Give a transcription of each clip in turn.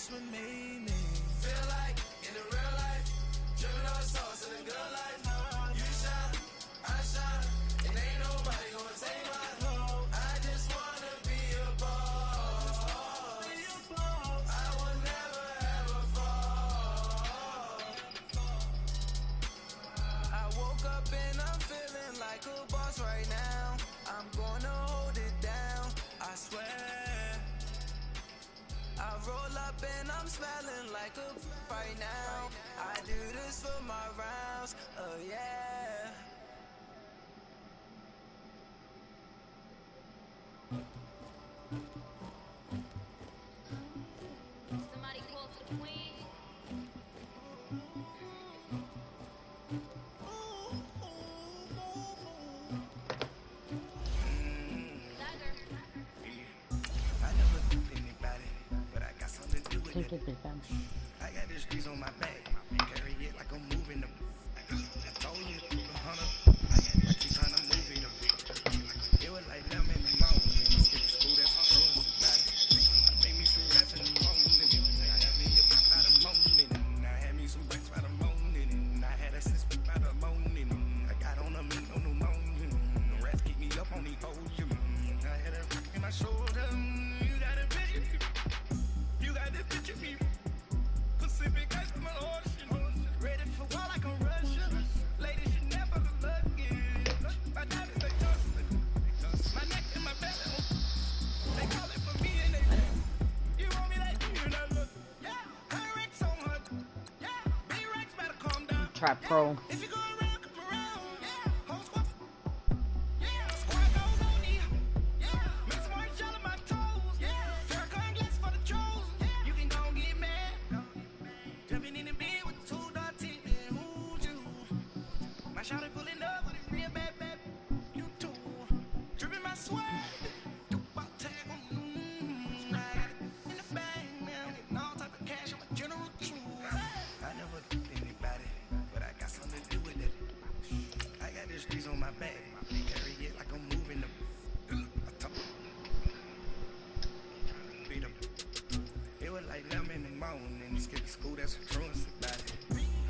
that's what made me feel like in the real life, driven on sauce in the good life. You shine, I shine, and ain't nobody gonna take my home. I just wanna be a boss. I will never ever fall. I woke up and I'm feeling like a boss right now. I'm gonna hold it down, I swear. I roll up and I'm smelling like a right now. I do this for my rounds, oh yeah. Somebody call for the queen. I never did anybody, but I got something to do with it. I got the streets on my back, carry it like I'm moving them. I told you, 100, I keep trying to move it up. It was like them in the morning, skip the school, that's all I about it. I made me some raps in the morning, I had me a pop by the morning, I had me some breaks by the morning, I had a six by the morning, I got on a meat on the morning, the rats keep me up on the podium, I had a in my shoulder, you got a bitch, you got the bitch of me, Pacific ice from my ocean, ready for war like I'm Russian, ladies you never look good, my diamonds they toast, my neck and my belly, they call it for me and they you want me like you know look, yeah, I wreck so much, yeah, B-Rex better calm down, Trap Pro. if you go around, come around, yeah, whole squad, yeah, squad goes on me, yeah, make some orange gel on my toes, yeah, Farrakhan glass for the trolls, yeah, you can go and get mad, jumping in the bed with two dark teeth, and who's you, my shawty pulling up with a real bad, you too, dripping my sweat, do about tag on, I got it in the bag now, getting all type of cash, I'm a general true, I never did anybody, but I got something to do with it, I got the streets on my back, carry it like I'm moving them, I talk, beat them, it was like them in the morning, skip the school, that's what truancy about it,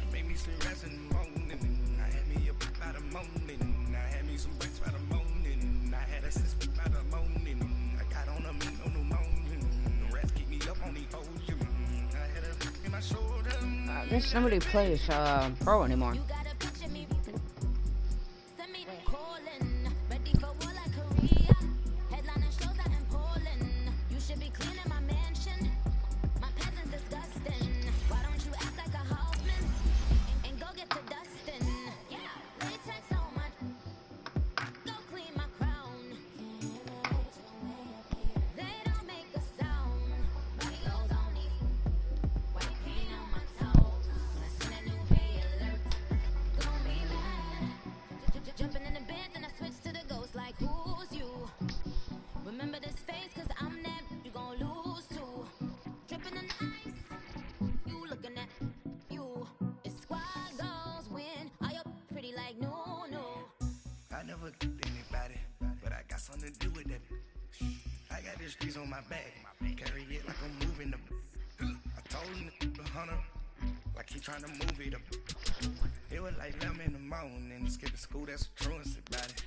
I made me some rats in the morning, I had me a pop by the morning, I had me some breaks by the morning, I had a six by the morning, I got on a meat on the morning, the rats keep me up on the podium, I had a in my shoulder. I guess nobody plays Pro anymore. You gotta picture me. Send me the calling. Ready for war like Korea. Headlining shows out in Poland. You should be cleaning my mansion. My peasants disgusting. Why don't you act like a houseman and go get to dustin'? Yeah, latex on my. Go clean my crown. They don't make a sound. Radios only. White paint on my toes. When I send a new pay alert, gon' be mad. Jumping in the bed, then I switch to the ghost like who's you? Remember this face, cause I'm that you gon' lose too. Dripping in ice, you looking at you. It's squad goals win. Are you pretty like no? I never did anybody, but I got something to do with it. I got the streets on my back, carry it like I'm moving them. I told him the 100, like he trying to move it up. It was like them in the morning, skip the school, that's what truancy about it.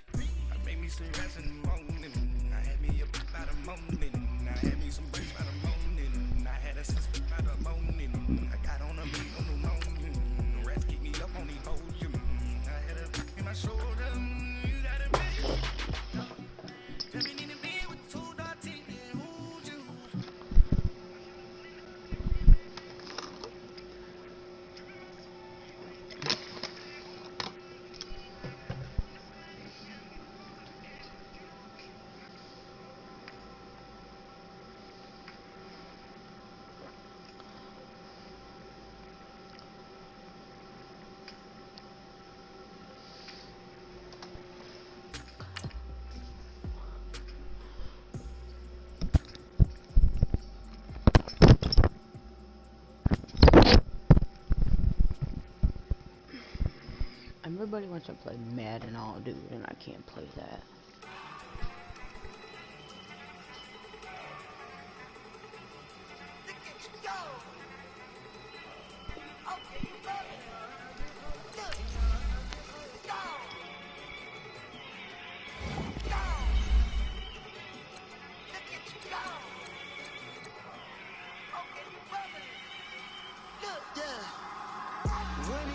I made me some rats in the morning, I had me a pop by the morning, I had me some breaks by the morning, I had a six by the morning, I got on a meat on the morning, the rats keep me up on the podium, I had a in my shoulder, you got a bitch, jumping in the bed with two dark teeth, and who's you? Everybody wants to play Madden, all dude, and I can't play that. Go!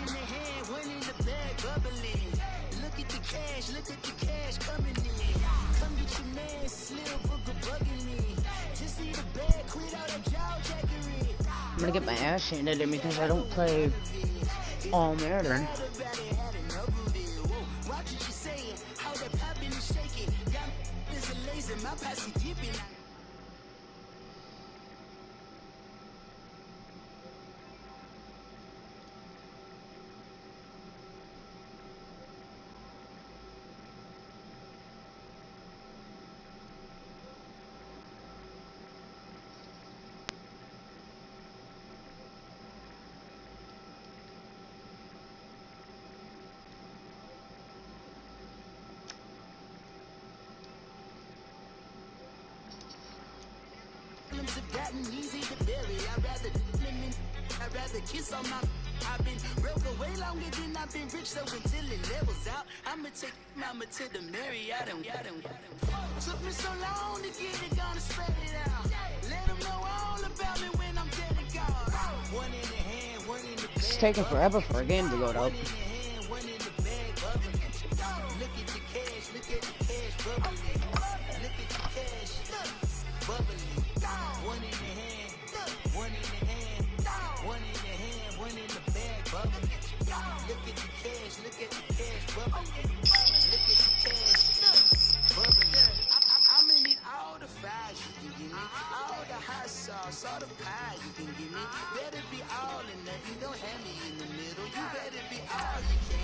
in the hand, one in the bag, bubbling. Look at the cash coming in. Come get your man, Slim Booker bugging me. Just see the bag, quit all that jaw jackery. I'm gonna get my ass handed to me because I don't play all Madden. Watch what you saying, how that poppin' and shaking. Got is a laser, my posse dipping. Have gotten easy to bury. I'd rather kiss on my. I've been broke way longer than I've been rich, so until it levels out, I'ma take mama to the Marriott. Took me so long to get it, gonna spread it out. Let them know all about me when I'm dead and gone. One in the hand, one in the bag. It's taking forever for a game to load up. One in the hand, one in the bag, bubbling. Look at the cash, bubbling. Look at the cash, bubbling. One in the hand, one in the hand, one in the hand, one in the bag, bubbling. Look at the cash, bubbling. Look at the cash, bubbling. I'ma need all the fries you can give me, all the hot sauce, all the pie you can give me. Better be all in nothing, don't have me in the middle. You better be all you can.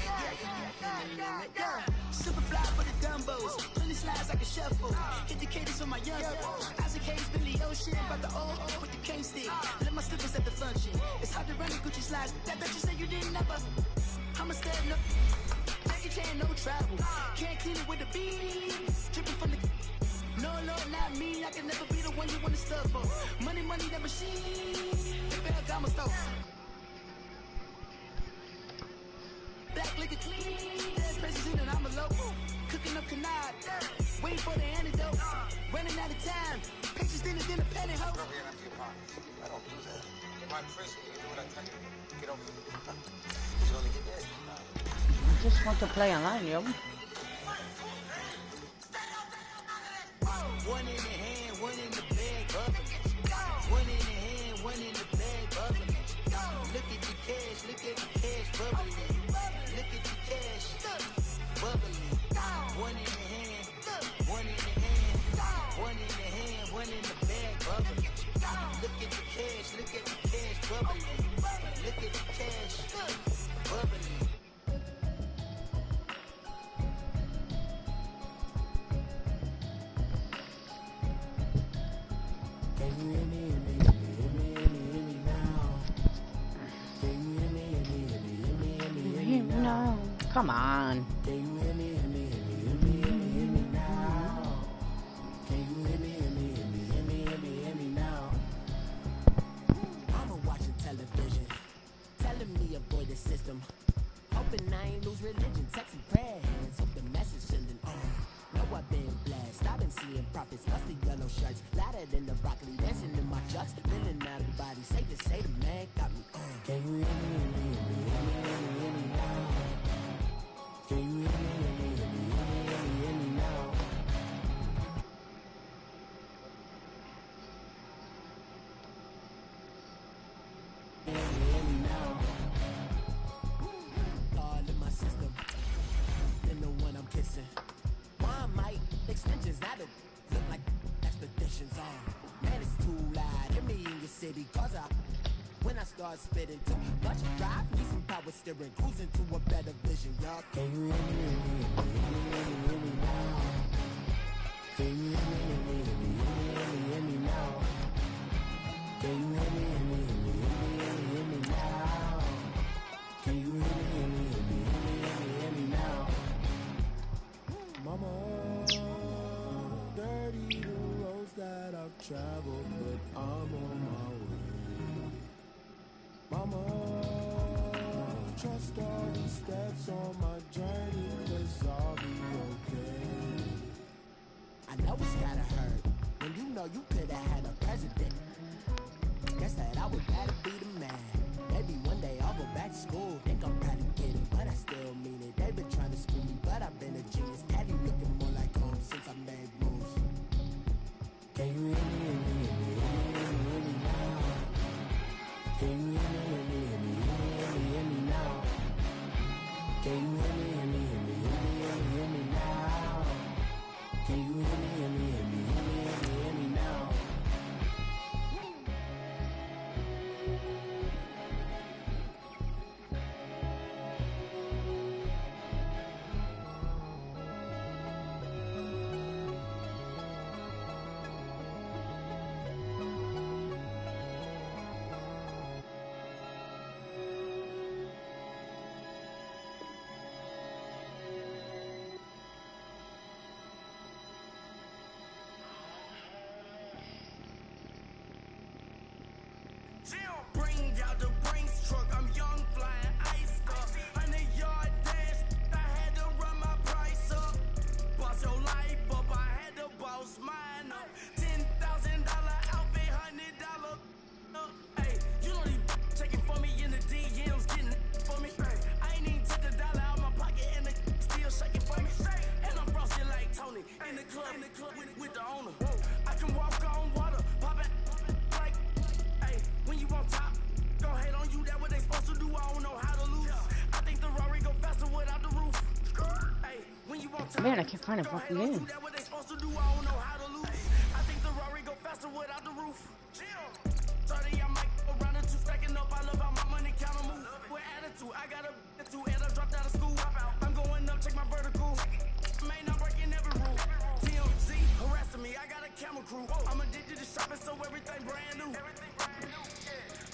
Yeah. Super fly for the dumbos, plenty slides like a shuffle. Hit the cadence on my young. Isaac Hayes, Billy Ocean, about the old with the cane stick. Let my slippers at the function. It's hard to run the Gucci slides. That bet you say you didn't never. I'ma stand up. Jackie Chan, no travel. Can't clean it with the beat. Dripping from the. No, Lord, not me. I can never be the one you wanna stuff for. Money, that machine. The bag, I'm a stove. Black liquor clean. Dead president, I'm a local. Cooking up canard. Waiting for the antidote. Running out of time. Pictures dinner, penny hoe. I don't do that. In my prison, you do what I tell you. Get over it. You only get dead. I just want to play online, yo. One in the hand, one in the bag, bubbling. One in the hand, one in the bag, bubbling. Look at the cash, bubbling. Look at the cash, bubbling. One in the hand, one in the hand, one in the hand, one in the bag, bubbling. Look at the cash, bubbling. Look at the cash, bubbling. No, come on. Mama watching television, telling me avoid the system. Hoping I ain't lose religion, texting prayer hands, hope the message sending on. Know I've been blessed, I've been seeing prophets, musty yellow shirts, louder than the broccoli, dancing in my chucks, feeling out of body, safe to say the man got me on. Can you hear me now? Can you hear me now? God in my system, then the one I'm kissing. Why might extensions now look like expeditions on? Man, it's too loud. Hear me in your city, cause when I start spitting too much drive, need some power steering, cruising to a better vision, y'all. Can you hear me now? Can you hear me now? Can you hear me now? Can you hear me now? Mama, dirty the roads that I've traveled, but I'm on my way. Mama, trust all the steps on my journey, 'cause I'll be okay. I know it's gotta hurt when you know you could've had a president. Guess that I would rather be the man. Maybe one day I'll go back to school, think I'm ready. Bring out the Brinks truck, I'm young, flying ice up. 100-yard dash, I had to run my price up. Boss your life up, I had to boss mine up. $10,000 outfit, $100 up. Hey, you know these checking for me in the DMs, getting for me. I ain't even took a dollar out my pocket and the still shaking for me. And I'm frosty like Tony in the club with the owner. I can walk on water, popping like. When you on top, gon' hate on you, that what they supposed to do, I don't know how to lose. I think the Rari go faster without the roof. Hey, when you on top, Man, I can't find a fucking game. that what they supposed to do, I don't know how to lose. I think the Rari go faster without the roof. 30, I might go around the two stacking up, I love how my money counter move. With attitude, I got a attitude, and I dropped out of school. I'm going up, check my vertical. Man, I'm breaking every rule. TMZ harassing me, I got a camera crew. I'm addicted to shopping, so everything brand new.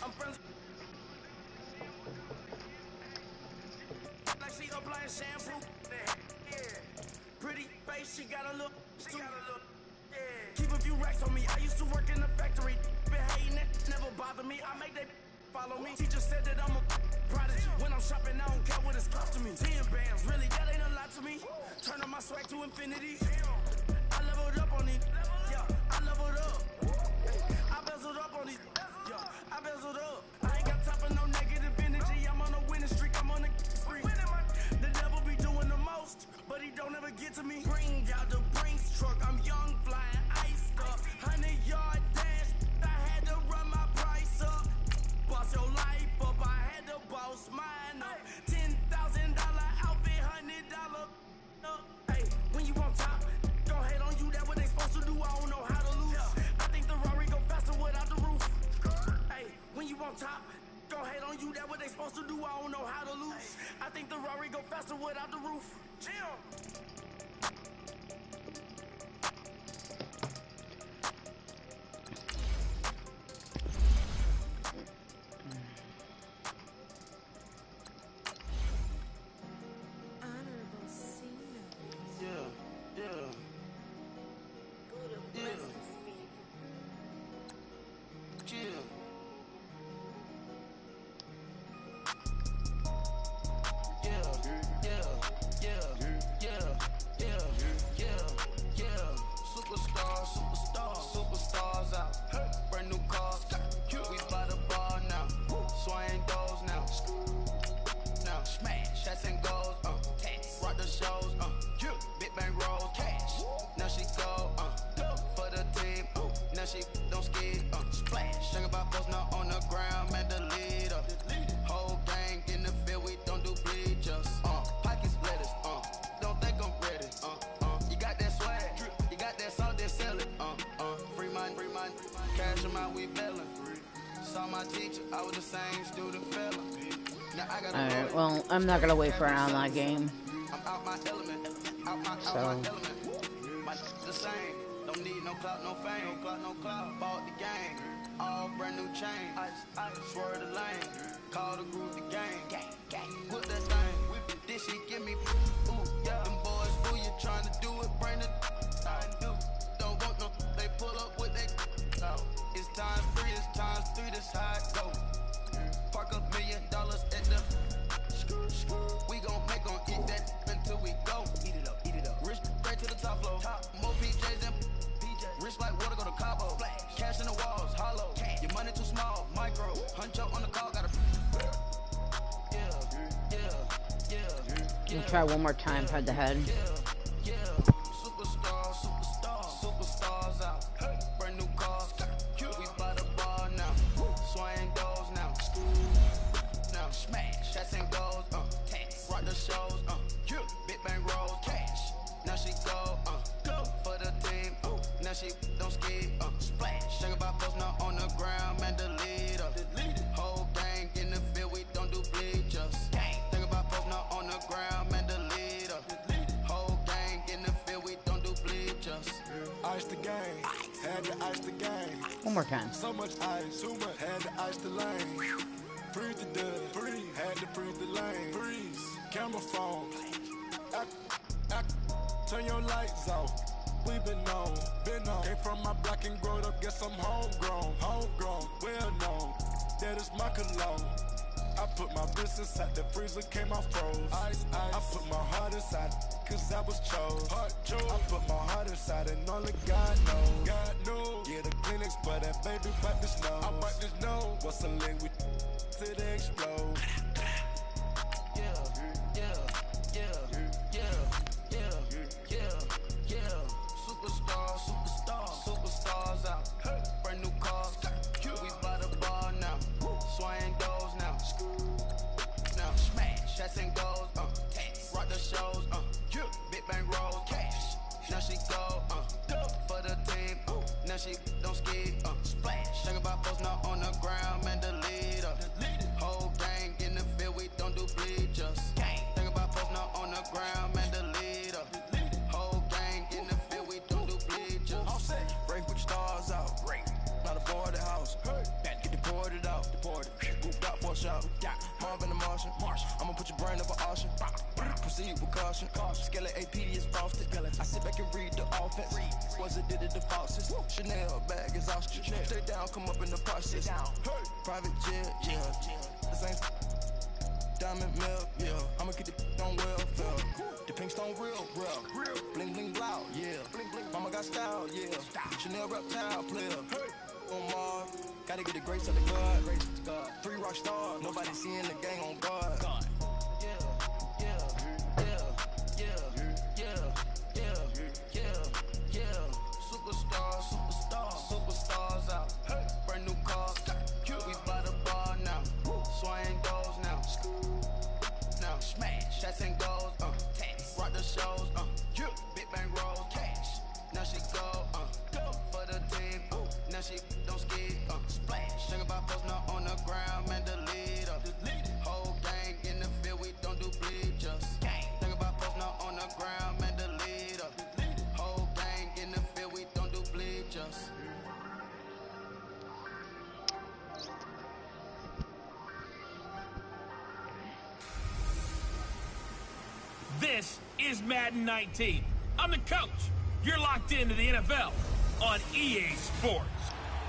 I'm friends. Like she applying shampoo. Pretty face, she got a look. Keep a few racks on me. I used to work in the factory. Been hating it, never bother me. I make they follow me. Teacher said that I'm a prodigy. When I'm shopping, I don't care what it's cost to me. 10 bands, really, that ain't a lot to me. Turn on my swag to infinity. I leveled up on these. Yeah, I leveled up. I bezeled up on these. Yeah, I bezeled up. I ain't got time for no negative energy. I'm on a winning streak. I'm on a spree. The devil be doing the most, but he don't ever get to me. Bring out the Brinks truck. I'm young, flying ice up. 100-yard dash. I had to run my price up. Boss your life up. I had to boss mine up. $10,000 outfit, $100 up. Hey, when you on top, don't hate on you. That what they supposed to do. I don't know how to lose. I think the Rari go faster without the roof. Hey, when you on top, don't hate on you. That what they supposed to do. I don't know how to lose. I think the Rari go faster without the roof. Superstars out. Brand new cars. We by the bar now. Swaying doors now. Now smash. Shots and goals. Rock the shows. Big bang rolls. Cash. Now she go. For the team. Now she don't skid. Splash. Think about us now on the ground. Man, the leader. Whole gang in the field. We don't do bleachers. Pockets lettuce. Don't think I'm ready. You got that swag. You got that salt, then sell it. Free mind. Cash them out, we bellin'. Saw my teacher, I was the same student fella. Now I got Alright, well, I'm not gonna wait for an online game. I'm out my element. Out my element. My the same. Don't need no clout, no fame. No clout, no clout. Bought the game. All brand new chain. I swerve the lane. Call the group the gang. Whip that thing. This shit give me. Ooh, yeah. Them boys fool you trying to do it. Bring it. I do. Don't want no. They pull up with they. It's times 3. This how it go. Park $1 million at the. We gon' eat that until we go. Eat it up. Rich straight to the top floor. More PJs and rich like water go to Cabo. Cash in the walls, hollow. Your money too small, micro. Huncho on the call, gotta. I'll try one more time, head to head. Superstars out. Brand new cars. We by the bar now. Swaying doors now. Now smash. Shots and goals. Rock the shows. ice the game. Had to ice the game. One more time. So much ice, too much. Had to ice the lane. Freeze the dud. Freeze. Had to freeze the lane. Freeze. Camera phone. Turn your lights off. We been on. Came from my block and growed up. Guess I'm homegrown. Well known. That is my cologne. I put my wrist inside the freezer, came out froze. Ice. I put my heart inside, cause I was chose. I put my heart inside and only God knows. Yeah, the clinics, but that baby bite this nose. I bite this nose. What's a link with till they explode? Superstars out. Brand new cars. We by the bar now. Swaying doors now. Now smash. Shots and goals. Rock the shows. Big bang rolls. Cash. Now she go. For the team. Now she don't ski. Splash. Talk about post now on the ground. Man, the leader. Whole gang in the field. We don't do bleachers. Think about post now on the ground. Man, the leader. Whole gang in the field. We don't do bleachers. Break put your stars out. Not a boarded house. Get deported out. Got for a shot. Marvin the Martian. I'ma put your brain over ocean. Proceed with caution. Skeleton AP is frosted. I sit back and read the offense. Was it did it the faucets? Chanel bag is ostrich. Stay down, come up in the process. Private jet, yeah. This ain't diamond milk, yeah. I'ma keep the on welfare. The pink stone real. Bling bling loud, yeah. Mama got style, yeah. Chanel reptile player. On Mars, gotta get the grace of the God. 3 rock stars, nobody seeing the gang on guard. Superstars out. Brand new cars. We by the bar now. Swaying doors now. Now smash. Shots and goals. Rock the shows. Big bang rolls. Cash. Now she go. For the team. Now she don't ski. Splash. Think about post now on the ground. Man, the leader. Whole gang in the field. We don't do bleachers. Think about post now on the ground. Man, the leader. Whole gang in the field. We don't do bleachers. This is Madden 19. I'm the coach. You're locked into the NFL on EA Sports.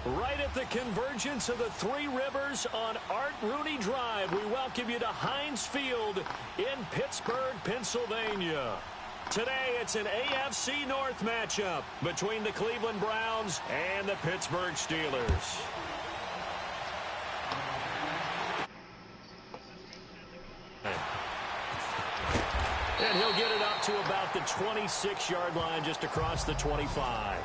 Right at the convergence of the Three Rivers on Art Rooney Drive, we welcome you to Heinz Field in Pittsburgh, Pennsylvania. Today, it's an AFC North matchup between the Cleveland Browns and the Pittsburgh Steelers. And he'll get it up to about the 26-yard line, just across the 25.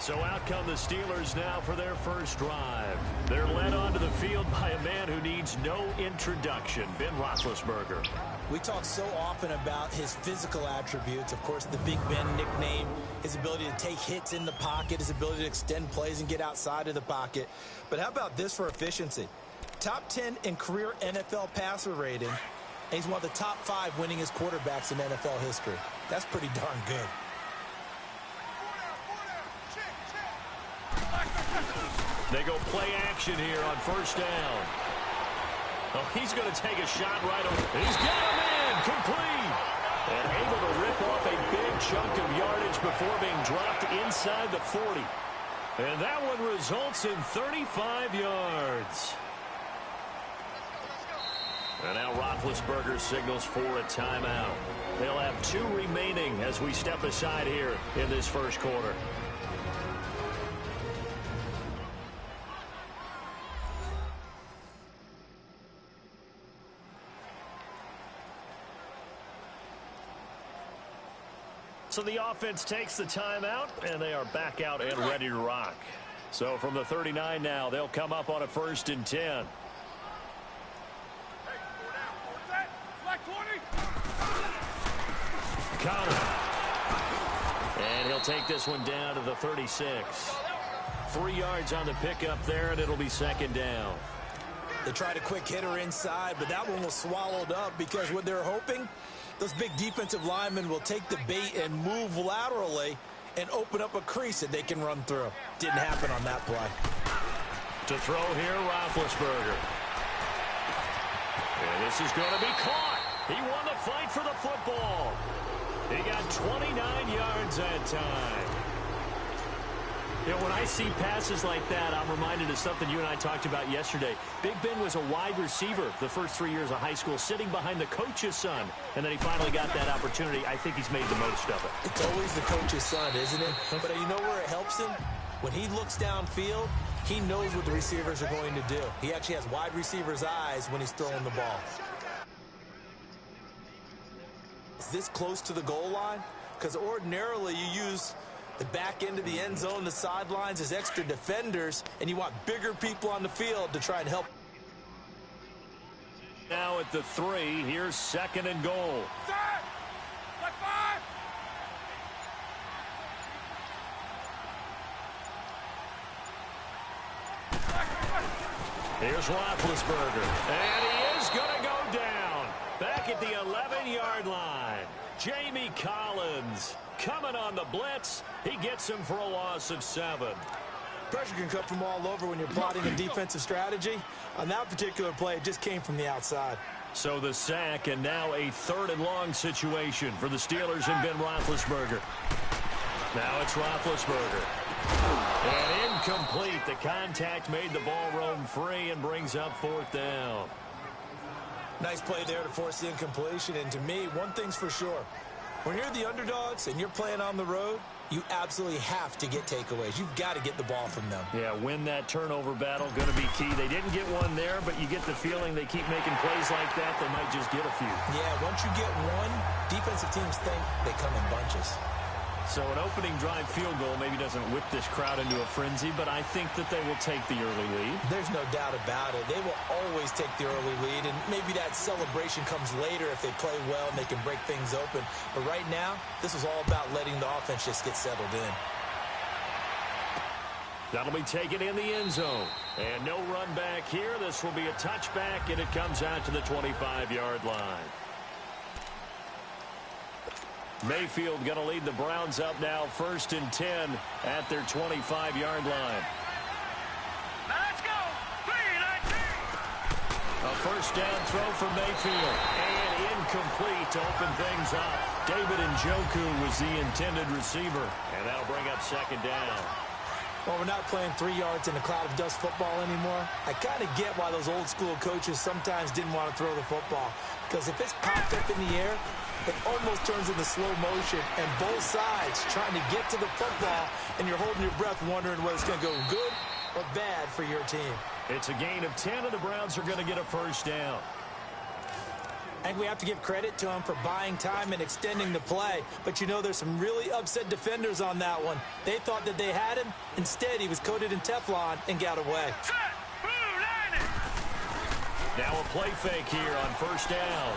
So out come the Steelers now for their first drive. They're led onto the field by a man who needs no introduction, Ben Roethlisberger. We talk so often about his physical attributes. Of course, the Big Ben nickname, his ability to take hits in the pocket, his ability to extend plays and get outside of the pocket. But how about this for efficiency? Top 10 in career NFL passer rating, and he's one of the top 5 winningest quarterbacks in NFL history. That's pretty darn good. They go play action here on first down. Oh, he's going to take a shot right over. He's got him in, complete. And able to rip off a big chunk of yardage before being dropped inside the 40. And that one results in 35 yards. And now Roethlisberger signals for a timeout. They'll have 2 remaining as we step aside here in this first quarter. So the offense takes the timeout, and they are back out and ready to rock. So from the 39 now, they'll come up on a 1st and 10. Conner. And he'll take this one down to the 36. 3 yards on the pickup there, and it'll be 2nd down. They tried a quick hitter inside, but that one was swallowed up because what they're hoping Those big defensive linemen will take the bait and move laterally and open up a crease that they can run through. Didn't happen on that play. To throw here, Roethlisberger. And this is going to be caught. He won the fight for the football. He got 29 yards that time. You know, when I see passes like that, I'm reminded of something you and I talked about yesterday. Big Ben was a wide receiver the first 3 years of high school, sitting behind the coach's son, and then he finally got that opportunity. I think he's made the most of it. It's always the coach's son, isn't it? But you know where it helps him? When he looks downfield, he knows what the receivers are going to do. He actually has wide receivers' eyes when he's throwing the ball. Is this close to the goal line? Because ordinarily you use the back end of the end zone, the sidelines as extra defenders, and you want bigger people on the field to try and help. Now at the 3, here's 2nd and goal. Here's Roethlisberger, and he is going to go down. Back at the 11-yard line, Jamie Collins coming on the blitz. He gets him for a loss of 7. Pressure can come from all over when you're plotting a defensive strategy. On that particular play, it just came from the outside. So the sack, and now a 3rd and long situation for the Steelers and Ben Roethlisberger. Now it's Roethlisberger. And incomplete. The contact made the ball roam free and brings up 4th down. Nice play there to force the incompletion. And to me, one thing's for sure. When you're the underdogs and you're playing on the road, you absolutely have to get takeaways. You've got to get the ball from them. Yeah, win that turnover battle, going to be key. They didn't get one there, but you get the feeling they keep making plays like that, they might just get a few. Yeah, once you get one, defensive teams think they come in bunches. So an opening drive field goal maybe doesn't whip this crowd into a frenzy, but I think that they will take the early lead. There's no doubt about it. They will always take the early lead, and maybe that celebration comes later if they play well and they can break things open. But right now, this is all about letting the offense just get settled in. That'll be taken in the end zone. And no run back here. This will be a touchback, and it comes out to the 25-yard line. Mayfield going to lead the Browns up now, 1st and 10 at their 25-yard line. Let's go! 3-19! A 1st down throw for Mayfield. And incomplete to open things up. David Njoku was the intended receiver. And that'll bring up 2nd down. Well, we're not playing 3 yards in a cloud of dust football anymore. I kind of get why those old school coaches sometimes didn't want to throw the football. Because if it's popped up in the air, it almost turns into slow motion, and both sides trying to get to the football, and you're holding your breath wondering whether it's going to go good or bad for your team. It's a gain of 10, and the Browns are going to get a 1st down. I think we have to give credit to him for buying time and extending the play. But, you know, there's some really upset defenders on that one. They thought that they had him. Instead, he was coated in Teflon and got away. Now a play fake here on 1st down.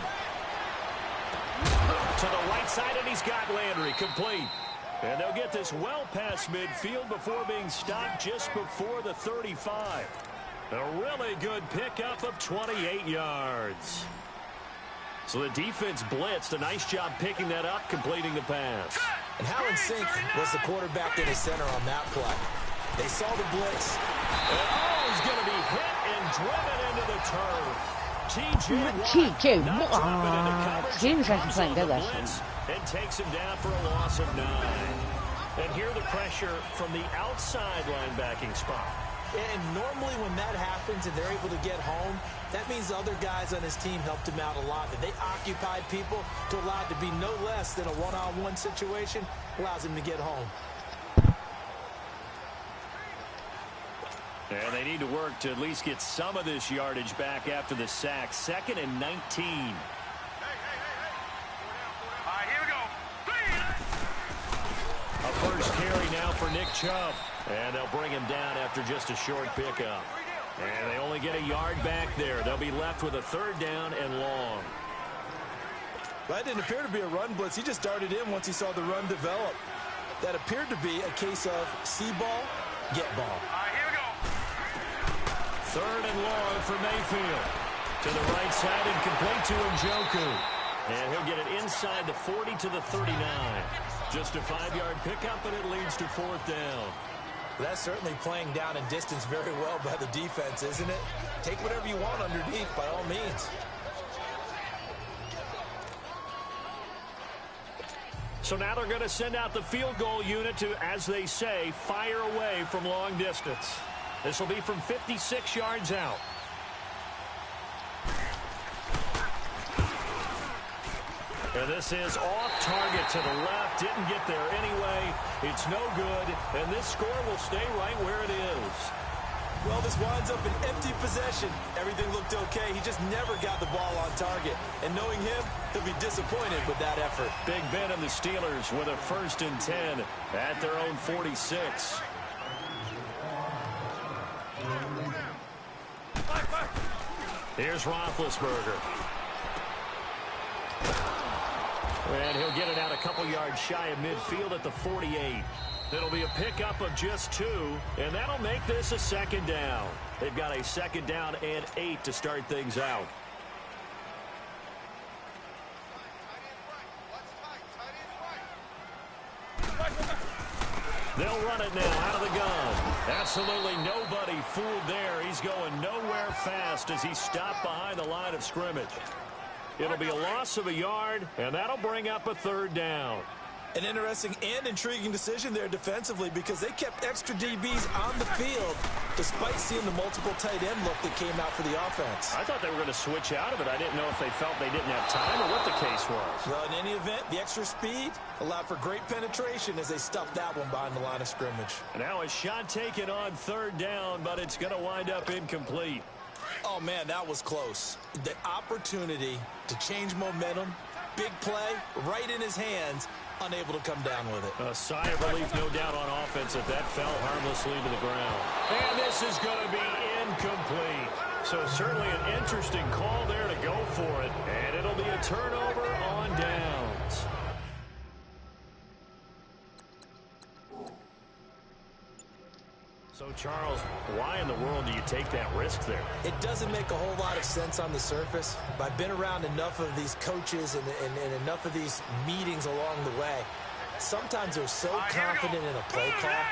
To the right side, and he's got Landry complete. And they'll get this well past midfield before being stopped just before the 35. A really good pickup of 28 yards. So the defense blitzed. A nice job picking that up, completing the pass. And how in sync was the quarterback in his center on that play? They saw the blitz. And he's going to be hit and driven into the turf. TJ James hasn't played good last time. And takes him down for a loss of 9. And here the pressure from the outside linebacking spot. And normally when that happens and they're able to get home, that means the other guys on his team helped him out a lot. That they occupied people to allow it to be no less than a one-on-one situation, allows him to get home. And they need to work to at least get some of this yardage back after the sack. 2nd and 19. All right, here we go. A 1st carry now for Nick Chubb. And they'll bring him down after just a short pickup. And they only get a yard back there. They'll be left with a 3rd down and long. That didn't appear to be a run blitz. He just darted in once he saw the run develop. That appeared to be a case of see ball, get ball. All right, here we go. 3rd and long for Mayfield. To the right side and complete to Njoku. And he'll get it inside the 40 to the 39. Just a 5-yard pickup, and it leads to 4th down. That's certainly playing down and distance very well by the defense, isn't it? Take whatever you want underneath, by all means. So now they're going to send out the field goal unit to, as they say, fire away from long distance. This will be from 56 yards out. And this is off target to the left. Didn't get there anyway. It's no good. And this score will stay right where it is. Well, this winds up an empty possession. Everything looked okay. He just never got the ball on target. And knowing him, he'll be disappointed with that effort. Big Ben and the Steelers with a 1st and 10 at their own 46. Here's Roethlisberger. And he'll get it out a couple yards shy of midfield at the 48. It'll be a pickup of just 2, and that'll make this a 2nd down. They've got a 2nd down and 8 to start things out. They'll run it now out of the gun. Absolutely nobody fooled there. He's going nowhere fast as he stopped behind the line of scrimmage. It'll be a loss of a yard, and that'll bring up a 3rd down. An interesting and intriguing decision there defensively because they kept extra DBs on the field despite seeing the multiple tight end look that came out for the offense. I thought they were going to switch out of it. I didn't know if they felt they didn't have time or what the case was. Well, in any event, the extra speed allowed for great penetration as they stuffed that one behind the line of scrimmage. Now a shot taken on 3rd down, but it's going to wind up incomplete. Oh, man, that was close. The opportunity to change momentum, big play, right in his hands, unable to come down with it. A sigh of relief, no doubt, on offense if that fell harmlessly to the ground. And this is going to be incomplete. So certainly an interesting call there to go for it. And it'll be a turnover on downs. So, Charles, why in the world do you take that risk there? It doesn't make a whole lot of sense on the surface. But I've been around enough of these coaches and enough of these meetings along the way. Sometimes they're so confident in a play call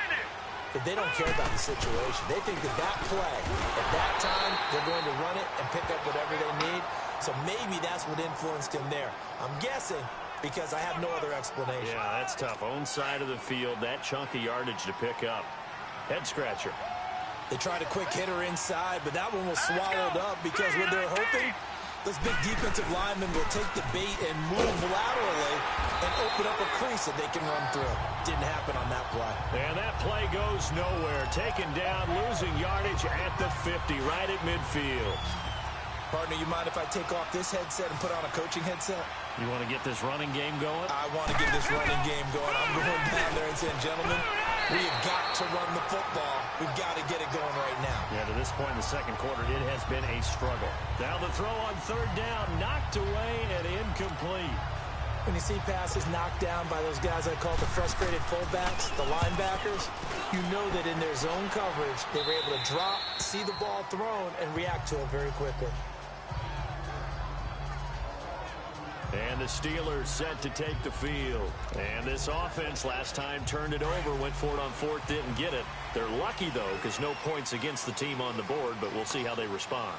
that they don't care about the situation. They think that that play, at that time, they're going to run it and pick up whatever they need. So maybe that's what influenced him there. I'm guessing because I have no other explanation. Yeah, that's tough. Own side of the field, that chunk of yardage to pick up. Head scratcher. They tried a quick hitter inside, but that one was swallowed up because when they're hoping, those big defensive linemen will take the bait and move laterally and open up a crease that they can run through. Didn't happen on that play. And that play goes nowhere. Taken down, losing yardage at the 50, right at midfield. Partner, you mind if I take off this headset and put on a coaching headset? You want to get this running game going? I want to get this running game going. I'm going down there and saying, gentlemen, we have got to run the football. We've got to get it going right now. Yeah, to this point in the second quarter, it has been a struggle. Now the throw on 3rd down, knocked away and incomplete. When you see passes knocked down by those guys I call the frustrated fullbacks, the linebackers, you know that in their zone coverage, they were able to drop, see the ball thrown, and react to it very quickly. And the Steelers set to take the field. And this offense last time turned it over, went for it on 4th, didn't get it. They're lucky, though, because no points against the team on the board, but we'll see how they respond.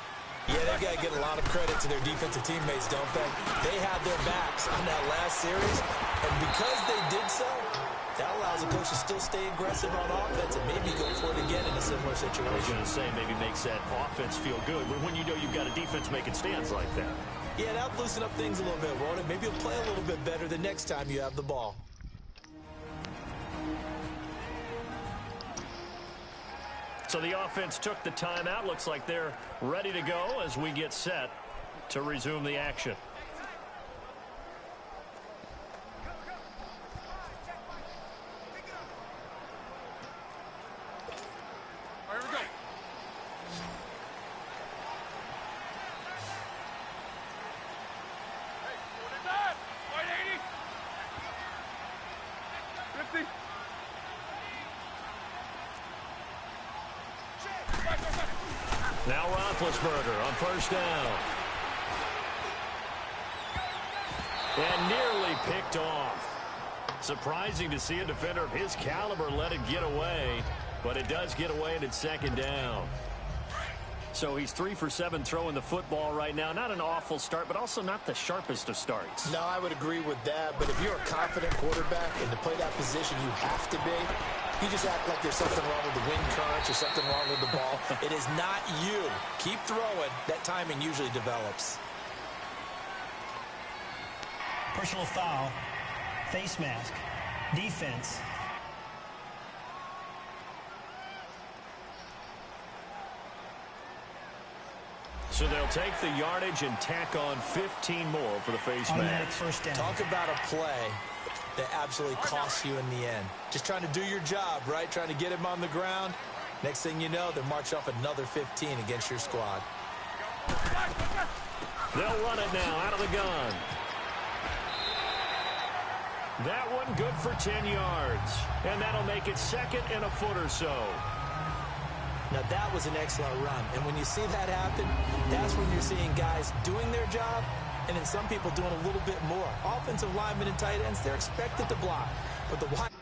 Yeah, they got to get a lot of credit to their defensive teammates, don't they? They had their backs on that last series, and because they did so, that allows the coach to still stay aggressive on offense and maybe go for it again in a similar situation. I was going to say, maybe makes that offense feel good when you know you've got a defense making stands like that. Yeah, that'll loosen up things a little bit, won't it? Maybe you'll play a little bit better the next time you have the ball. So the offense took the timeout. Looks like they're ready to go as we get set to resume the action. All right, here we go. Hey, 49, 180, 50. Now Roethlisberger on 1st down. And nearly picked off. Surprising to see a defender of his caliber let it get away, but it does get away and it's second down. So he's 3 for 7 throwing the football right now. Not an awful start, but also not the sharpest of starts. No, I would agree with that. But if you're a confident quarterback and to play that position you have to be, you just act like there's something wrong with the wind currents or something wrong with the ball. It is not you. Keep throwing. That timing usually develops. Personal foul, face mask, defense. So they'll take the yardage and tack on 15 more for the face Automatic mask. first down. Talk about a play that absolutely costs you in the end. Just trying to do your job, right? Trying to get him on the ground. Next thing you know, they'll march off another 15 against your squad. They'll run it now out of the gun. That one good for 10 yards. And that'll make it second and a foot or so. Now, that was an excellent run. And when you see that happen, that's when you're seeing guys doing their job and then some people doing a little bit more. Offensive linemen and tight ends, they're expected to block. But the wide